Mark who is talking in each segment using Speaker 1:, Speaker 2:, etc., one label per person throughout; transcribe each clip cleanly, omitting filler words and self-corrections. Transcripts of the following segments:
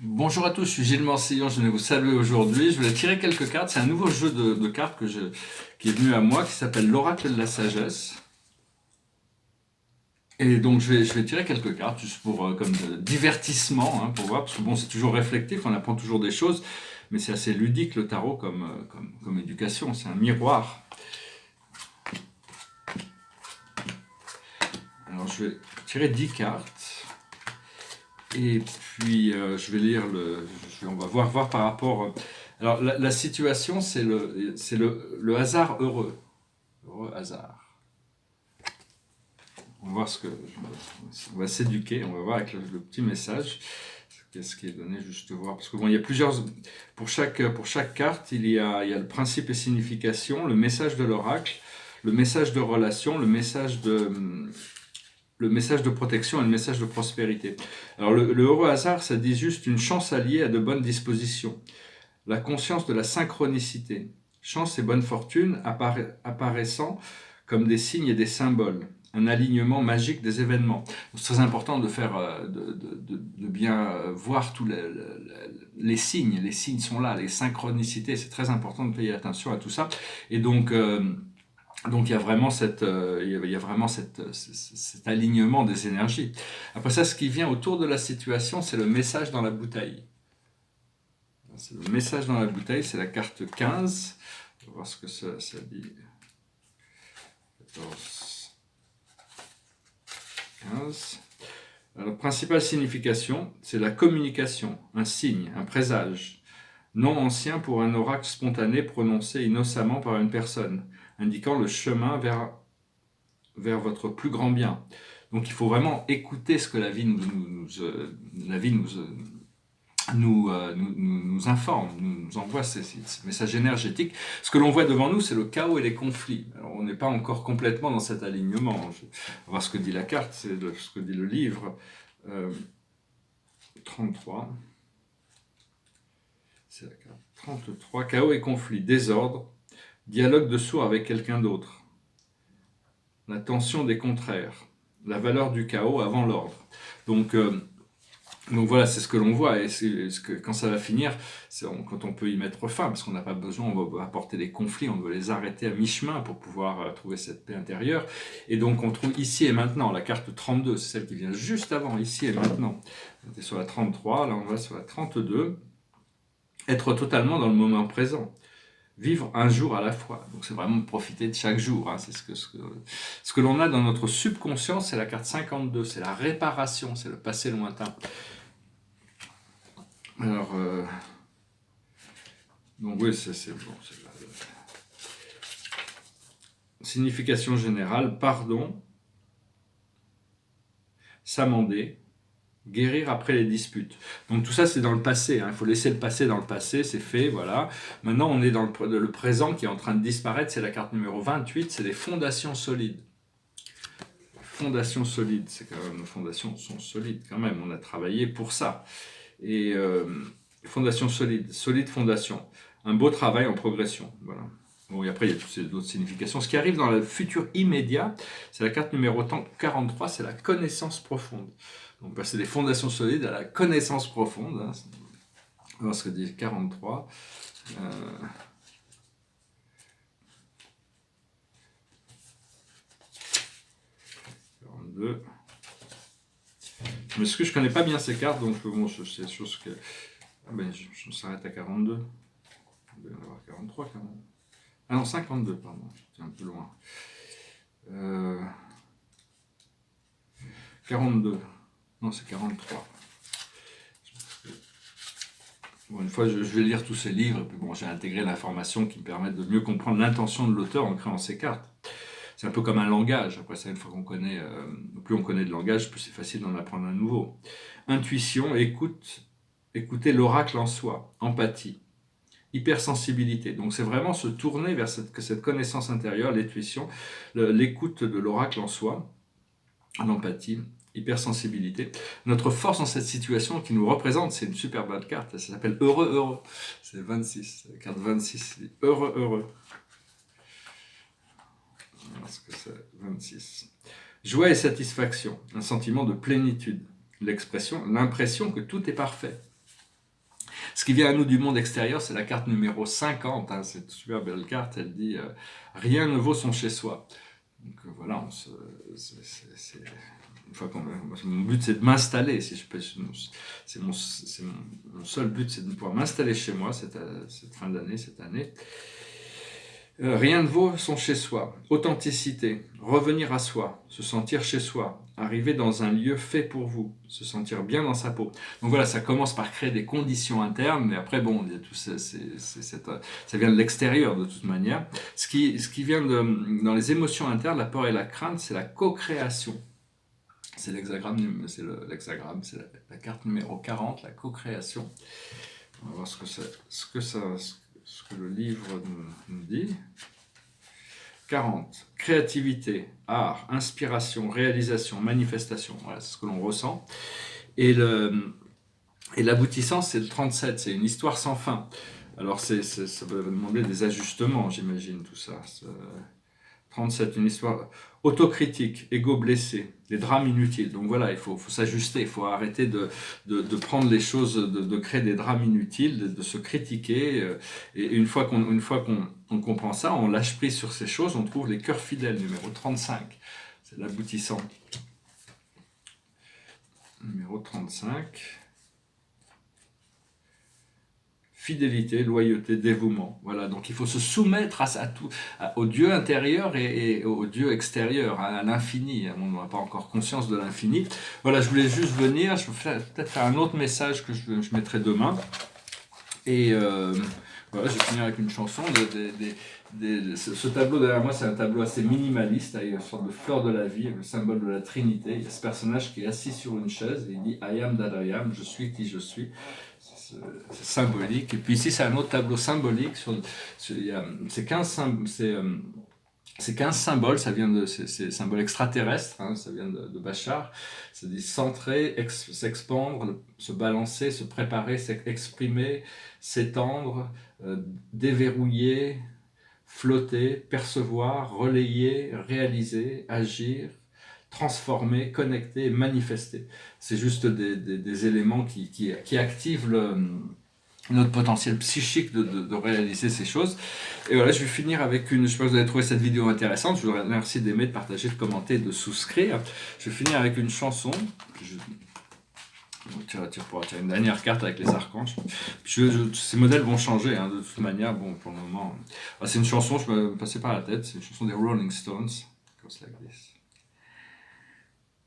Speaker 1: Bonjour à tous, je suis Gilles Mancillon, je vais vous saluer aujourd'hui. Je voulais tirer quelques cartes. C'est un nouveau jeu de cartes qui est venu à moi, qui s'appelle l'Oracle de la Sagesse. Et donc je vais tirer quelques cartes, juste pour comme de divertissement, hein, pour voir, parce que bon, c'est toujours réflectif, on apprend toujours des choses, mais c'est assez ludique le tarot comme éducation, c'est un miroir. Alors je vais tirer 10 cartes, et puis je vais lire on va voir par rapport. Alors la situation, c'est le hasard heureux. Heureux hasard. On va voir on va s'éduquer, on va voir avec le petit message. Qu'est-ce qui est donné, juste voir. Parce que bon, il y a plusieurs. Pour chaque carte, il y a le principe et signification, le message de l'oracle, le message de relation, le message de protection et le message de prospérité. Alors, le heureux hasard, ça dit juste une chance alliée à de bonnes dispositions. La conscience de la synchronicité. Chance et bonne fortune apparaissant comme des signes et des symboles. Un alignement magique des événements. C'est très important de faire, de bien voir tous les signes. Les signes sont là, les synchronicités. C'est très important de payer attention à tout ça. Et donc il y a vraiment cet alignement des énergies. Après ça, ce qui vient autour de la situation, c'est le message dans la bouteille. C'est le message dans la bouteille, c'est la carte 15. On va voir ce que ça dit. 14, 15. Alors, principale signification, c'est la communication, un signe, un présage. Nom ancien pour un oracle spontané prononcé innocemment par une personne, indiquant le chemin vers votre plus grand bien. Donc il faut vraiment écouter ce que la vie nous informe, nous envoie ces messages énergétiques. Ce que l'on voit devant nous, c'est le chaos et les conflits. Alors, on n'est pas encore complètement dans cet alignement. On va voir ce que dit la carte, c'est ce que dit le livre. 33. C'est la carte 33. Chaos et conflits, désordre, dialogue de sourds avec quelqu'un d'autre. La tension des contraires. La valeur du chaos avant l'ordre. Donc voilà, c'est ce que l'on voit, et quand ça va finir, quand on peut y mettre fin, parce qu'on n'a pas besoin, on va apporter des conflits, on doit les arrêter à mi-chemin pour pouvoir trouver cette paix intérieure. Et donc on trouve ici et maintenant, la carte 32, c'est celle qui vient juste avant, ici et maintenant. On était sur la 33, là on va sur la 32. Être totalement dans le moment présent. Vivre un jour à la fois. Donc c'est vraiment profiter de chaque jour. Hein. C'est ce que l'on a dans notre subconscient, c'est la carte 52, c'est la réparation, c'est le passé lointain. Alors, donc oui, c'est bon. C'est la signification générale, pardon, s'amender, guérir après les disputes. Donc tout ça, c'est dans le passé. Hein. Il faut laisser le passé dans le passé, c'est fait, voilà. Maintenant, on est dans le présent qui est en train de disparaître. C'est la carte numéro 28, c'est les fondations solides. Fondations solides, c'est quand même, nos fondations sont solides quand même. On a travaillé pour ça. Et fondation solide, solide fondation. Un beau travail en progression. Voilà. Bon, et après, il y a toutes ces autres significations. Ce qui arrive dans le futur immédiat, c'est la carte numéro 43, c'est la connaissance profonde. Donc, passer des fondations solides à la connaissance profonde. Hein. On va voir ce que dit 43. 42. Mais ce que je connais pas bien ces cartes, donc bon, je sais chose que. Ah ben, je s'arrête à 42. On va y en avoir 43 quand même. Ah non, 52, pardon, j'étais un peu loin. 42. Non, c'est 43. Bon, une fois, je vais lire tous ces livres, et puis bon, j'ai intégré l'information qui me permet de mieux comprendre l'intention de l'auteur en créant ces cartes. C'est un peu comme un langage. Après ça, une fois qu'on connaît, plus on connaît de langage, plus c'est facile d'en apprendre un nouveau. Intuition, écouter l'oracle en soi, empathie, hypersensibilité. Donc c'est vraiment se tourner vers cette connaissance intérieure, l'intuition, l'écoute de l'oracle en soi, l'empathie, hypersensibilité. Notre force dans cette situation qui nous représente, c'est une super bonne carte, ça s'appelle Heureux, heureux. C'est 26, la carte 26, Heureux, heureux. Parce que c'est 26. Joie et satisfaction, un sentiment de plénitude. L'impression que tout est parfait. Ce qui vient à nous du monde extérieur, c'est la carte numéro 50. Hein, c'est une super belle carte. Elle dit rien ne vaut son chez-soi. Donc voilà, une fois mon but c'est de m'installer. Si je peux, mon seul but, c'est de pouvoir m'installer chez moi cette fin d'année, cette année. Rien ne vaut son chez-soi. Authenticité, revenir à soi, se sentir chez soi, arriver dans un lieu fait pour vous, se sentir bien dans sa peau. Donc voilà, ça commence par créer des conditions internes, mais après, bon, il y a tout ça, ça vient de l'extérieur de toute manière. Ce qui vient dans les émotions internes, la peur et la crainte, c'est la co-création. C'est l'hexagramme, c'est la carte numéro 40, la co-création. On va voir ce que le livre nous dit. 40. Créativité, art, inspiration, réalisation, manifestation. Voilà, c'est ce que l'on ressent. Et l'aboutissant, c'est le 37. C'est une histoire sans fin. Alors, ça va demander des ajustements, j'imagine, tout ça. 37, une histoire autocritique, égo blessé, des drames inutiles. Donc voilà, il faut s'ajuster, il faut arrêter de prendre les choses, de créer des drames inutiles, de se critiquer. Et une fois qu'on comprend ça, on lâche prise sur ces choses, on trouve les cœurs fidèles, numéro 35. C'est l'aboutissant. Numéro 35. Fidélité, loyauté, dévouement. Voilà, donc il faut se soumettre au Dieu intérieur et au Dieu extérieur, à l'infini. On n'a pas encore conscience de l'infini. Voilà, je voulais juste venir, je vais peut-être faire un autre message que je mettrai demain. Et voilà, je vais finir avec une chanson. Ce tableau derrière moi, c'est un tableau assez minimaliste, avec une sorte de fleur de la vie, le symbole de la Trinité. Il y a ce personnage qui est assis sur une chaise et il dit « I am that I am », je suis qui je suis. C'est symbolique. Et puis ici, c'est un autre tableau symbolique. C'est 15 symboles, ça vient c'est symboles extraterrestres, hein, ça vient de Bachar. Ça dit centrer, s'expandre, se balancer, se préparer, s'exprimer, s'étendre, déverrouiller, flotter, percevoir, relayer, réaliser, agir, transformer, connecter, manifester. C'est juste des éléments qui activent notre potentiel psychique de réaliser ces choses. Et voilà, je vais finir avec je sais pas si vous avez trouvé cette vidéo intéressante, je vous remercie d'aimer, de partager, de commenter, de souscrire. Je vais finir avec une chanson. Pour tirer une dernière carte avec les archanges. Ces modèles vont changer, hein, de toute manière. Bon, pour le moment, c'est une chanson, je me passais par la tête, c'est une chanson des Rolling Stones. It goes like this.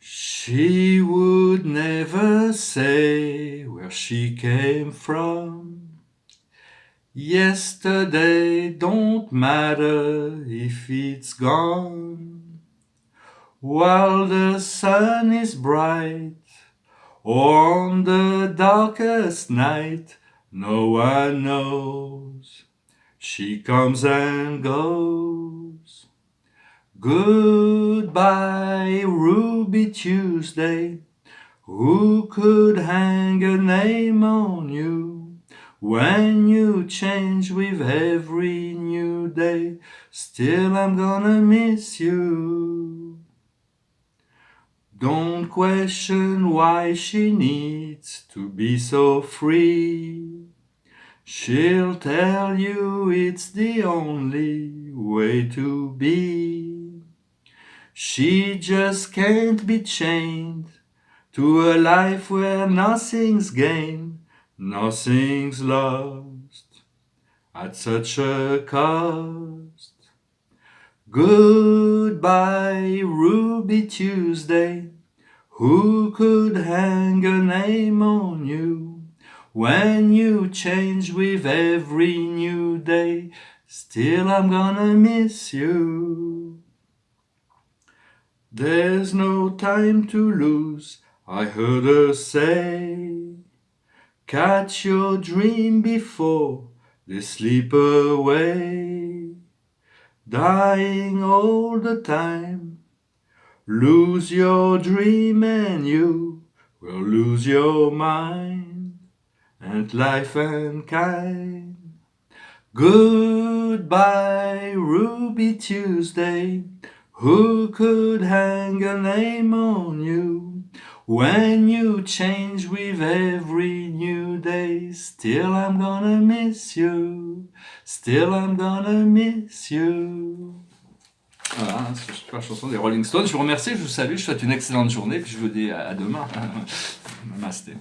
Speaker 1: She would never say where she came from. Yesterday don't matter if it's gone. While the sun is bright, or on the darkest night, no one knows. She comes and goes. Goodbye, Ruby Tuesday. Who could hang a name on you when you change with every new day? Still, I'm gonna miss you. Don't question why she needs to be so free. She'll tell you it's the only way to be. She just can't be chained to a life where nothing's gained, nothing's lost at such a cost. Goodbye, Ruby Tuesday. Who could hang a name on you when you change with every new day? Still, I'm gonna miss you. There's no time to lose, I heard her say. Catch your dream before they slip away. Dying all the time. Lose your dream and you will lose your mind and life and kind. Goodbye, Ruby Tuesday. Who could hang a name on you When you change with every new day, still I'm gonna miss you, still I'm gonna miss you. Voilà, c'est la chanson des Rolling Stones. Je vous remercie, je vous salue, je vous souhaite une excellente journée, puis je vous dis à demain. Namasté.